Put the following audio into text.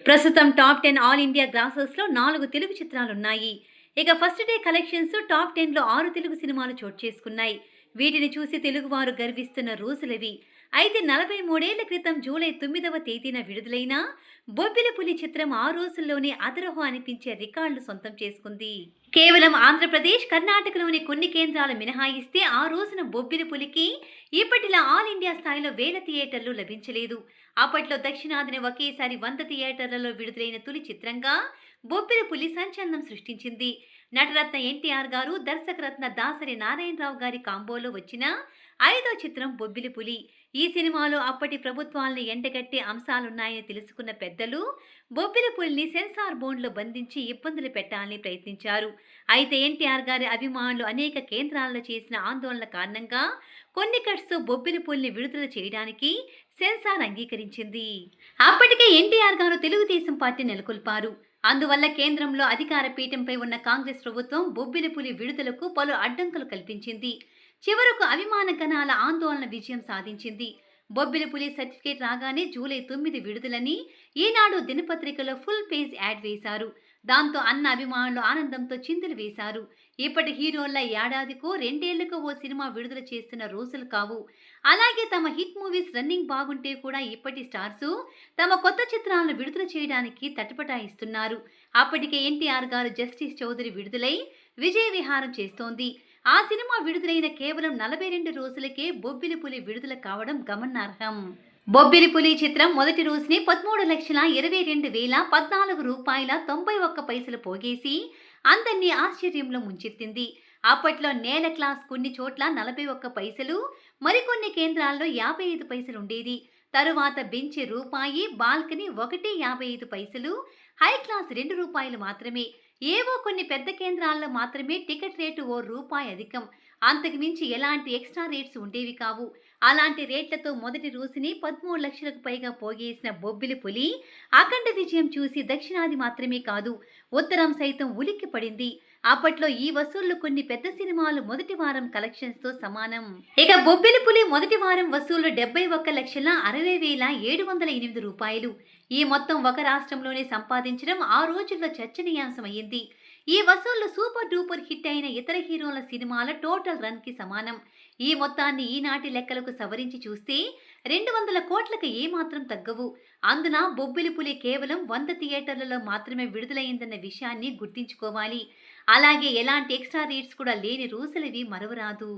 ప్రస్తుతం top 10 all India గ్రాసర్స్లో 4 తెలుగు చిత్రాలున్నాయి. ఇక ఫస్ట్ డే కలెక్షన్స్ టాప్ 10లో 6 తెలుగు సినిమాలు చోటు చేసుకున్నాయి. వీటిని చూసి తెలుగువారు గర్విస్తున్న రోజులవి. అయితే 43 ఏళ్ల క్రితం జూలై 9వ తేదీన విడుదలైన బొబ్బిలిపులి చిత్రం ఆ రోజుల్లోనే అదరహో అనిపించే రికార్డులు సొంతం చేసుకుంది. కేవలం ఆంధ్రప్రదేశ్, కర్ణాటకలోని కొన్ని కేంద్రాలు మినహాయిస్తే ఆ రోజున బొబ్బిలిపులికి ఇప్పటిలా ఆల్ ఇండియా స్థాయిలో వేల థియేటర్లు లభించలేదు. అప్పట్లో దక్షిణాదిన ఒకేసారి 100 థియేటర్లలో విడుదలైన తొలి చిత్రంగా బొబ్బిలిపులి సంచలనం సృష్టించింది. నటరత్న ఎన్టీఆర్ గారు, దర్శకరత్న దాసరి నారాయణరావు గారి కాంబోలో వచ్చిన 5వ చిత్రం బొబ్బిలిపులి. ఈ సినిమాలో అప్పటి ప్రభుత్వాలను ఎండగట్టే అంశాలున్నాయని తెలుసుకున్న పెద్దలు బొబ్బిలిపులిని సెన్సార్ బోర్డులో బంధించి ఇబ్బందులు పెట్టాలని ప్రయత్నించారు. అయితే ఎన్టీఆర్ గారి అభిమానులు అనేక కేంద్రాల్లో చేసిన ఆందోళన కారణంగా కొన్ని కట్స్తో బొబ్బిలిపులిని విడుదల చేయడానికి సెన్సార్ అంగీకరించింది. అప్పటికే ఎన్టీఆర్ గారు తెలుగుదేశం పార్టీ నెలకొల్పారు. అందువల్ల కేంద్రంలో అధికార పీఠంపై ఉన్న కాంగ్రెస్ ప్రభుత్వం బొబ్బిలిపులి విడుదలకు పలు అడ్డంకులు కల్పించింది. చివరకు అభిమాన గణాల ఆందోళన విజయం సాధించింది. బొబ్బిలిపులి సర్టిఫికేట్ రాగానే జూలై 9 విడుదలని ఈనాడు దినపత్రికలో ఫుల్ పేజ్ యాడ్ వేశారు. దాంతో అన్న అభిమానులు ఆనందంతో చిందులు వేశారు. ఇప్పటి హీరోల ఏడాదికో 2 ఏళ్లకో ఓ సినిమా విడుదల చేస్తున్న రోజులు కావు. అలాగే తమ హిట్ మూవీస్ రన్నింగ్ బాగుంటే కూడా ఇప్పటి స్టార్స్ తమ కొత్త చిత్రాలను విడుదల చేయడానికి తటపటాయిస్తున్నారు. అప్పటికే ఎన్టీఆర్ గారు జస్టిస్ చౌదరి విడుదలై విజయ విహారం చేస్తోంది. ఆ సినిమా విడుదలైన కేవలం 42 రోజులకే బొబ్బిలిపులి విడుదల కావడం గమనార్హం. బొబ్బిలిపులి చిత్రం మొదటి రోజునే 13,22,014 రూపాయల 91 పైసలు పోగేసి అందరినీ ఆశ్చర్యంలో ముంచెత్తింది. అప్పట్లో నేల క్లాస్ కొన్ని చోట్ల 41 పైసలు, మరికొన్ని కేంద్రాల్లో 55 పైసలు ఉండేది. తరువాత బెంచ్ రూపాయి, బాల్కనీ 1.55 పైసలు, హై క్లాస్ 2 రూపాయలు మాత్రమే. ఏవో కొన్ని పెద్ద కేంద్రాల్లో మాత్రమే టికెట్ రేటు ఓ రూపాయి అధికం. అంతకు మించి ఎలాంటి ఎక్స్ట్రా రేట్స్ ఉండేవి కావు. అలాంటి రేట్లతో మొదటి రోజుని 13 లక్షలకు పైగా పోగేసిన బొబ్బిలిపులి అఖండ విజయం చూసి దక్షిణాది మాత్రమే కాదు, ఉత్తరం సైతం ఉలిక్కి పడింది. అప్పట్లో ఈ వసూళ్లు కొన్ని పెద్ద సినిమాలు మొదటి వారం కలెక్షన్స్ తో సమానం. ఇక బొబ్బిలిపులి మొదటి వారం వసూళ్లు 71,60,708 రూపాయలు. ఈ మొత్తం ఒక రాష్ట్రంలోనే సంపాదించడం ఆ రోజుల్లో చర్చనీయాంశమైంది. ఈ వసూళ్లు సూపర్ డూపర్ హిట్ అయిన ఇతర హీరోల సినిమాల టోటల్ రన్ కి సమానం. ఈ మొత్తాన్ని ఈనాటి లెక్కలకు సవరించి చూస్తే 200 కోట్లకు ఏమాత్రం తగ్గవు. అందున బొబ్బిలిపులి కేవలం 100 థియేటర్లలో మాత్రమే విడుదలైందన్న విషయాన్ని గుర్తించుకోవాలి. అలాగే ఎలాంటి ఎక్స్ట్రా రేట్స్ కూడా లేని రోజులవి మరవరాదు.